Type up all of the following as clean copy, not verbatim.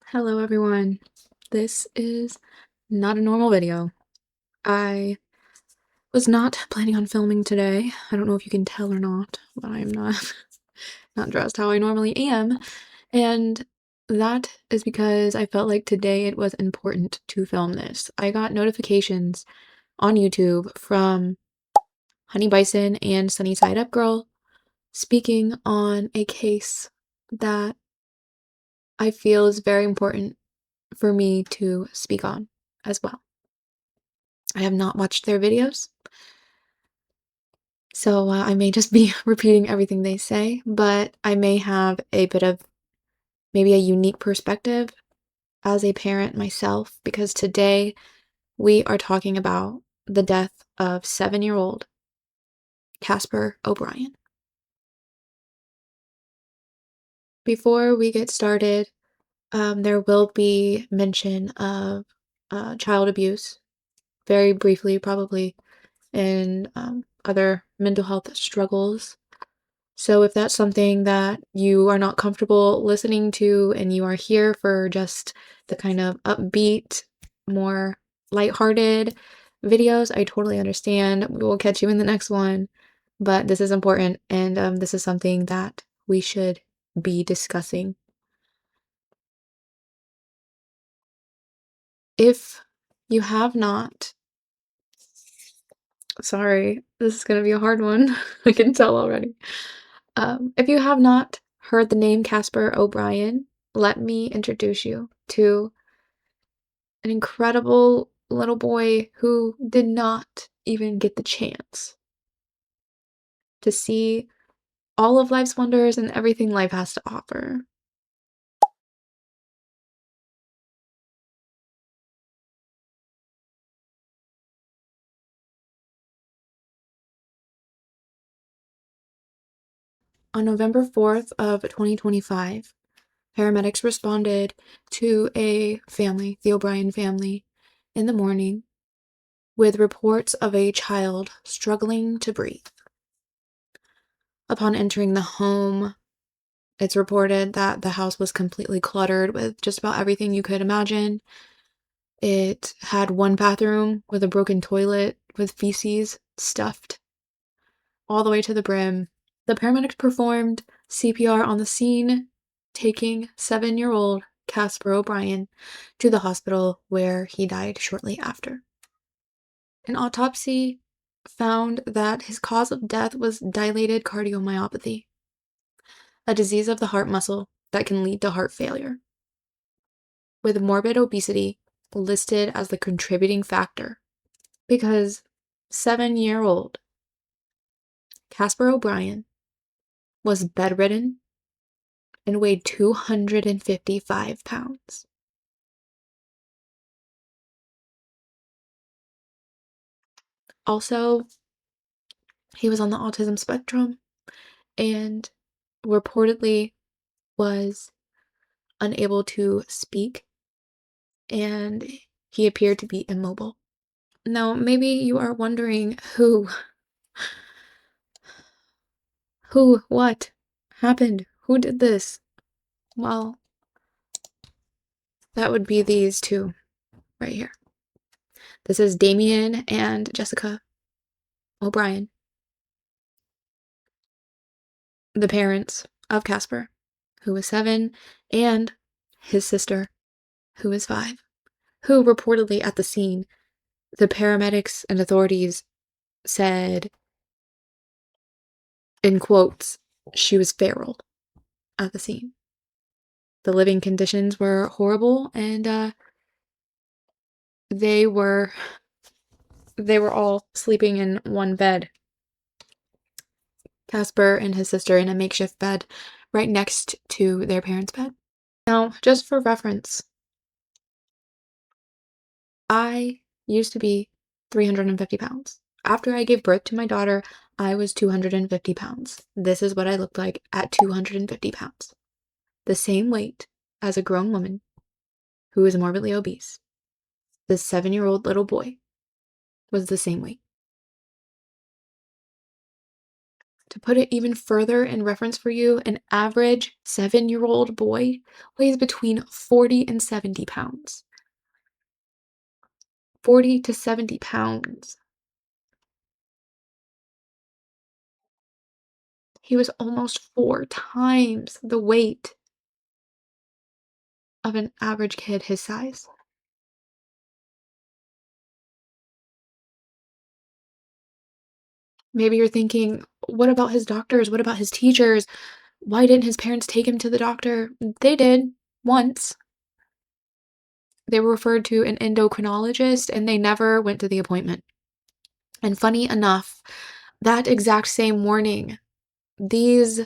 Hello everyone. This is not a normal video. I was not planning on filming today. I don't know if you can tell or not, but I'm not not dressed how I normally am. And that is because I felt like today it was important to film this. I got notifications on YouTube from Honey Bison and Sunny Side Up Girl speaking on a case that I feel is very important for me to speak on as well. I have not watched their videos, so I may just be repeating everything they say, but I may have a bit of maybe a unique perspective as a parent myself because today we are talking about the death of 7-year-old Casper O'Brien. Before we get started, there will be mention of child abuse, very briefly, probably, and other mental health struggles. So if that's something that you are not comfortable listening to and you are here for just the kind of upbeat, more lighthearted videos, I totally understand. We will catch you in the next one. But this is important and this is something that we should be discussing. If you have not, sorry, this is going to be a hard one. I can tell already. If you have not heard the name Casper O'Brien, let me introduce you to an incredible little boy who did not even get the chance to see all of life's wonders and everything life has to offer. On November 4th of 2025, paramedics responded to a family, the O'Brien family, in the morning with reports of a child struggling to breathe. Upon entering the home, it's reported that the house was completely cluttered with just about everything you could imagine. It had one bathroom with a broken toilet with feces stuffed all the way to the brim. The paramedics performed CPR on the scene, taking 7-year-old Casper O'Brien to the hospital where he died shortly after. An autopsy found that his cause of death was dilated cardiomyopathy, a disease of the heart muscle that can lead to heart failure, with morbid obesity listed as the contributing factor because 7-year-old Casper O'Brien was bedridden and weighed 255 pounds. Also, he was on the autism spectrum and reportedly was unable to speak, and he appeared to be immobile. Now, maybe you are wondering what happened? Who did this? Well, that would be these two right here. This is Damien and Jessica O'Brien, the parents of Casper, who was 7, and his sister, who is 5, who reportedly at the scene, the paramedics and authorities said, in quotes, she was feral at the scene. The living conditions were horrible, and they were all sleeping in one bed. Casper and his sister in a makeshift bed right next to their parents' bed. Now, just for reference, I used to be 350 pounds. After I gave birth to my daughter, I was 250 pounds. This is what I looked like at 250 pounds. The same weight as a grown woman who is morbidly obese. This 7-year-old little boy was the same weight. To put it even further in reference for you, an average 7-year-old boy weighs between 40 and 70 pounds. 40 to 70 pounds. He was almost 4 times the weight of an average kid his size. Maybe you're thinking, what about his doctors? What about his teachers? Why didn't his parents take him to the doctor? They did once. They were referred to an endocrinologist and they never went to the appointment. And funny enough, that exact same morning, these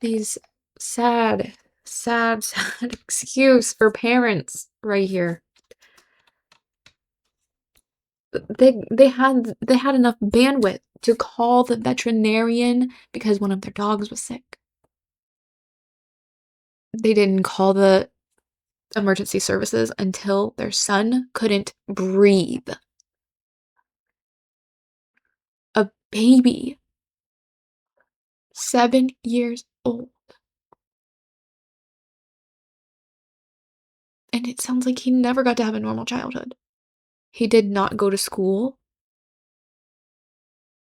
these sad, sad, sad excuse for parents right here. They had enough bandwidth to call the veterinarian because one of their dogs was sick. They didn't call the emergency services until their son couldn't breathe. A baby, 7 years old. And it sounds like he never got to have a normal childhood. He did not go to school.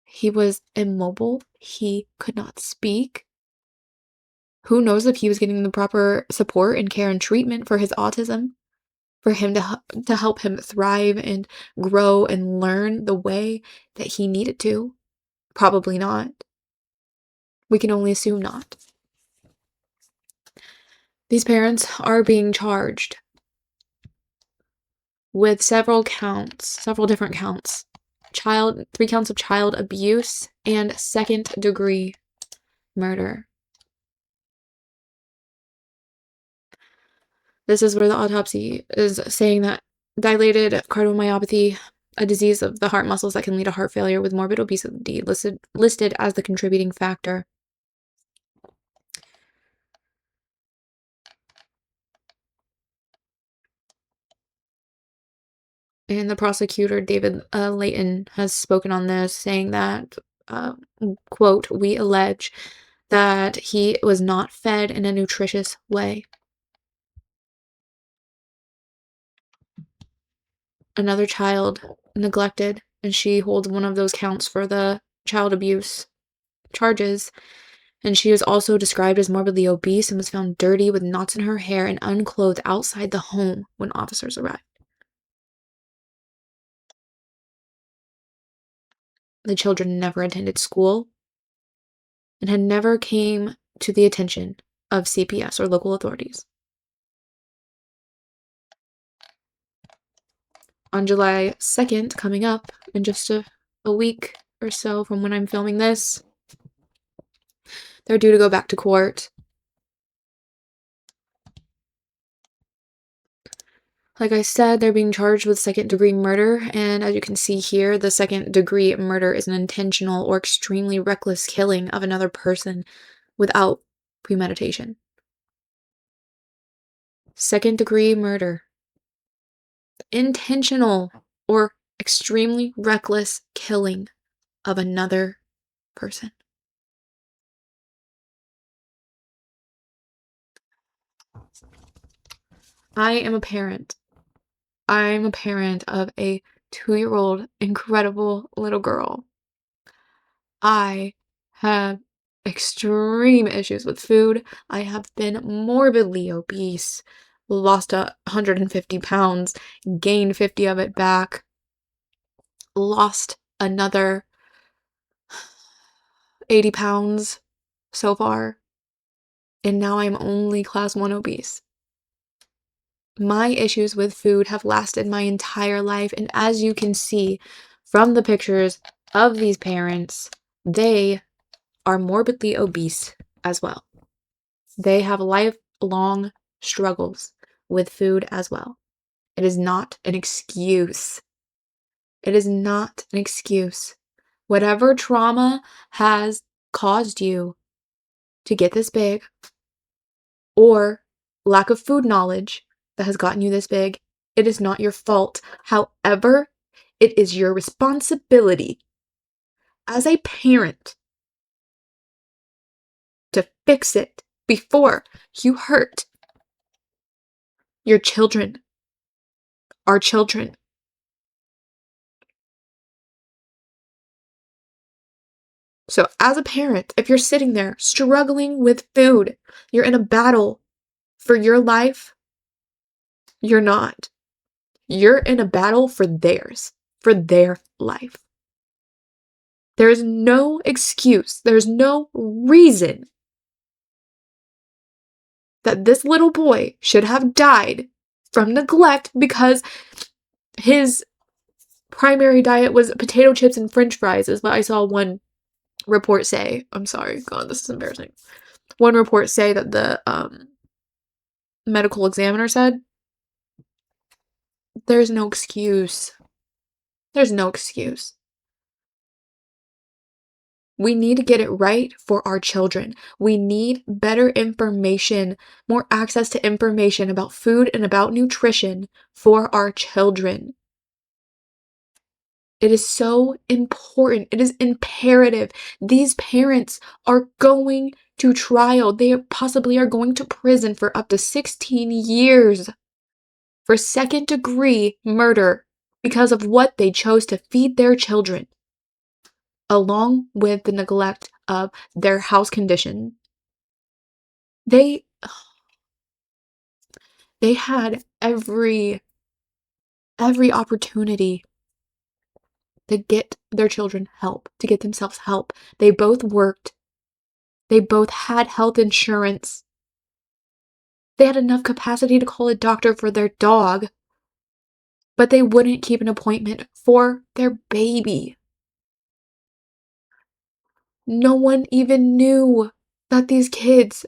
He was immobile. He could not speak. Who knows if he was getting the proper support and care and treatment for his autism, for him to help him thrive and grow and learn the way that he needed to? Probably not. We can only assume not. These parents are being charged with several different counts. 3 counts of child abuse and second-degree murder. This is where the autopsy is saying that dilated cardiomyopathy, a disease of the heart muscles that can lead to heart failure with morbid obesity, listed as the contributing factor. And the prosecutor, David Layton, has spoken on this, saying that, quote, "We allege that he was not fed in a nutritious way." Another child neglected, and she holds one of those counts for the child abuse charges. And she was also described as morbidly obese and was found dirty with knots in her hair and unclothed outside the home when officers arrived. The children never attended school and had never came to the attention of CPS or local authorities. On July 2nd, coming up in just a week or so from when I'm filming this, they're due to go back to court. Like I said, they're being charged with second-degree murder, and as you can see here, the second-degree murder is an intentional or extremely reckless killing of another person without premeditation. Second-degree murder. Intentional or extremely reckless killing of another person. I am a parent. I'm a parent of a 2-year-old incredible little girl. I have extreme issues with food. I have been morbidly obese, lost 150 pounds, gained 50 of it back, lost another 80 pounds so far, and now I'm only class 1 obese. My issues with food have lasted my entire life, and as you can see from the pictures of these parents, they are morbidly obese as well. They have lifelong struggles with food as well. It is not an excuse. It is not an excuse. Whatever trauma has caused you to get this big, or lack of food knowledge that has gotten you this big, it is not your fault. However, it is your responsibility as a parent to fix it before you hurt your children, our children. So as a parent, if you're sitting there struggling with food, you're in a battle for your life, you're not. You're in a battle for theirs, for their life. There's no excuse, there's no reason that this little boy should have died from neglect because his primary diet was potato chips and french fries, is what I saw one report say. I'm sorry, God, this is embarrassing. One report say that the medical examiner said, there's no excuse. There's no excuse. We need to get it right for our children. We need better information, more access to information about food and about nutrition for our children. It is so important. It is imperative. These parents are going to trial. They possibly are going to prison for up to 16 years for second-degree murder because of what they chose to feed their children, along with the neglect of their house condition. They had every opportunity to get their children help, to get themselves help. They both worked. They both had health insurance. They had enough capacity to call a doctor for their dog, but they wouldn't keep an appointment for their baby. No one even knew that these kids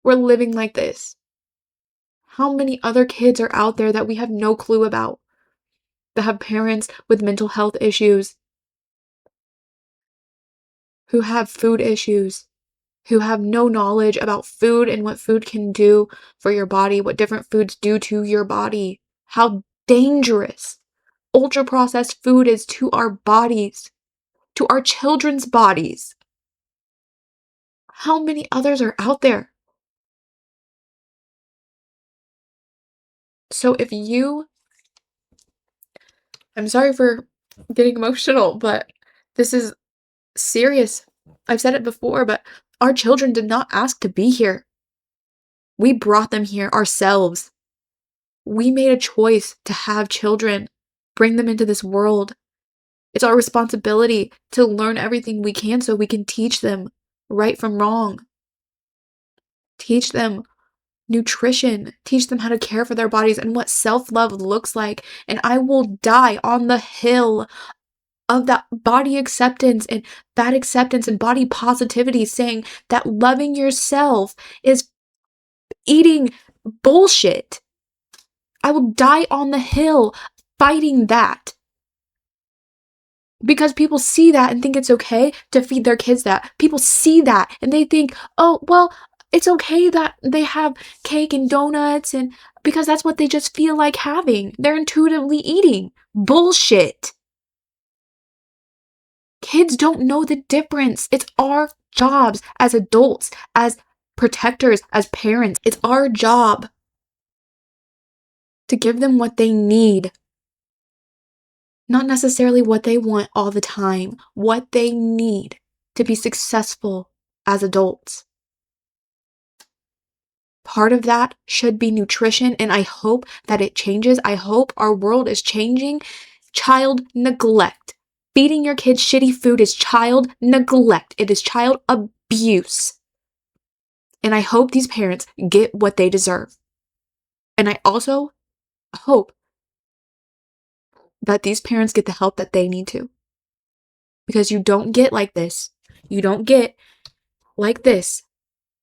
were living like this. How many other kids are out there that we have no clue about, that have parents with mental health issues, who have food issues, who have no knowledge about food and what food can do for your body, what different foods do to your body, how dangerous ultra-processed food is to our bodies, to our children's bodies. How many others are out there? So if you, I'm sorry for getting emotional, but this is serious. I've said it before, but our children did not ask to be here. We brought them here ourselves. We made a choice to have children, bring them into this world. It's our responsibility to learn everything we can so we can teach them right from wrong. Teach them nutrition, teach them how to care for their bodies and what self-love looks like. And I will die on the hill of that body acceptance and fat acceptance and body positivity, saying that loving yourself is eating bullshit. I will die on the hill fighting that. Because people see that and think it's okay to feed their kids that. People see that and they think, oh, well, it's okay that they have cake and donuts, and because that's what they just feel like having. They're intuitively eating. Bullshit. Kids don't know the difference. It's our jobs as adults, as protectors, as parents. It's our job to give them what they need. Not necessarily what they want all the time. What they need to be successful as adults. Part of that should be nutrition, and I hope that it changes. I hope our world is changing. Child neglect. Feeding your kids shitty food is child neglect. It is child abuse. And I hope these parents get what they deserve. And I also hope that these parents get the help that they need to. Because you don't get like this. You don't get like this.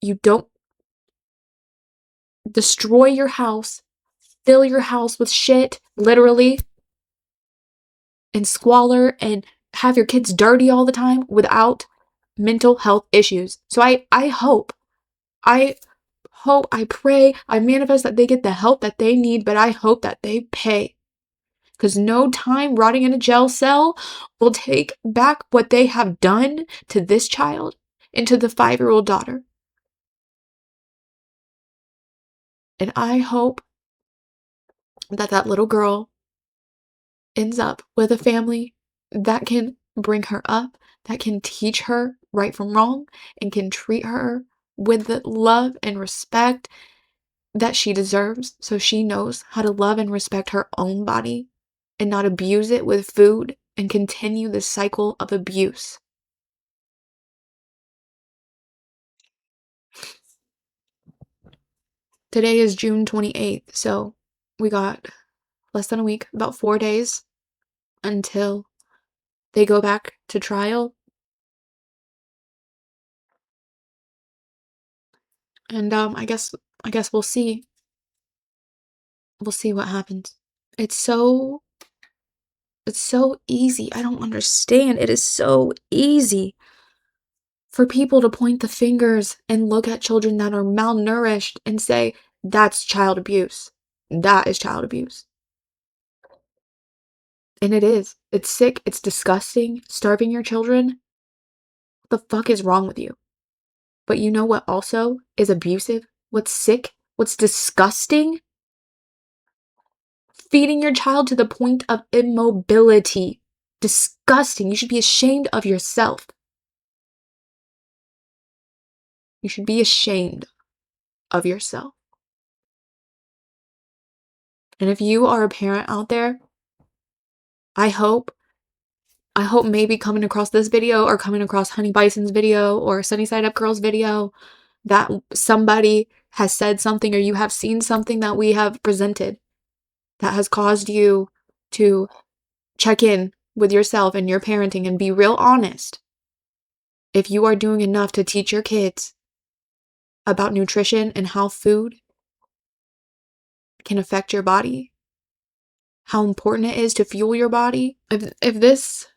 You don't destroy your house, fill your house with shit, literally, and squalor, and have your kids dirty all the time without mental health issues. So I hope, I pray, I manifest that they get the help that they need, but I hope that they pay because no time rotting in a jail cell will take back what they have done to this child and to the 5-year-old daughter. And I hope that that little girl ends up with a family that can bring her up, that can teach her right from wrong, and can treat her with the love and respect that she deserves, so she knows how to love and respect her own body and not abuse it with food and continue the cycle of abuse. Today is June 28th, so we got less than a week, about 4 days until they go back to trial. And I guess we'll see. We'll see what happens. It's so easy. I don't understand. It is so easy for people to point the fingers and look at children that are malnourished and say, that's child abuse. That is child abuse. And it is. It's sick. It's disgusting. Starving your children. What the fuck is wrong with you? But you know what also is abusive? What's sick? What's disgusting? Feeding your child to the point of immobility. Disgusting. You should be ashamed of yourself. You should be ashamed of yourself. And if you are a parent out there, I hope maybe coming across this video or coming across Honey Bison's video or Sunny Side Up Girl's video that somebody has said something or you have seen something that we have presented that has caused you to check in with yourself and your parenting and be real honest. If you are doing enough to teach your kids about nutrition and how food can affect your body, how important it is to fuel your body, if this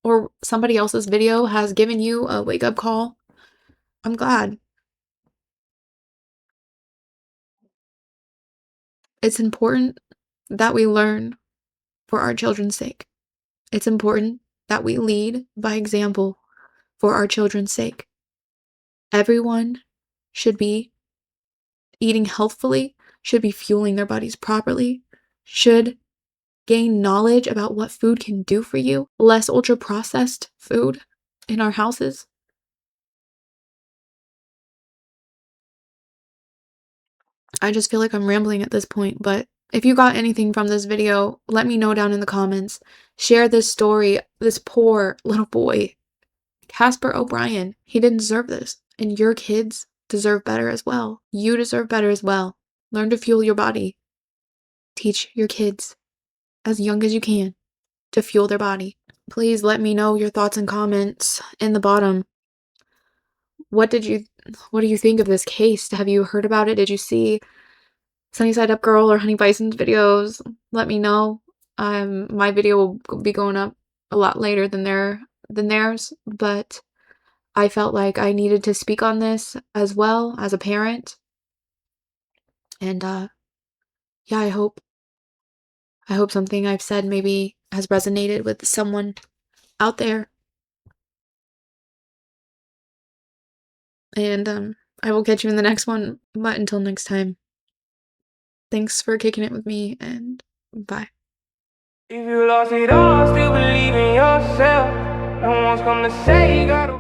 or somebody else's video has given you a wake-up call, I'm glad. It's important that we learn for our children's sake. It's important that we lead by example for our children's sake. Everyone should be eating healthfully, should be fueling their bodies properly, should gain knowledge about what food can do for you, less ultra-processed food in our houses. I just feel like I'm rambling at this point, but if you got anything from this video, let me know down in the comments. Share this story, this poor little boy, Casper O'Brien. He didn't deserve this, and your kids deserve better as well. You deserve better as well. Learn to fuel your body. Teach your kids as young as you can to fuel their body. Please let me know your thoughts and comments in the bottom. What do you think of this case? Have you heard about it? Did you see Sunny Side Up Girl or Honey Bison's videos? Let me know. My video will be going up a lot later than theirs, but I felt like I needed to speak on this as well as a parent. And yeah, I hope something I've said maybe has resonated with someone out there. And I will catch you in the next one, but until next time, thanks for kicking it with me, and bye. If you lost it all, still believe in yourself. No one's come to say you gotta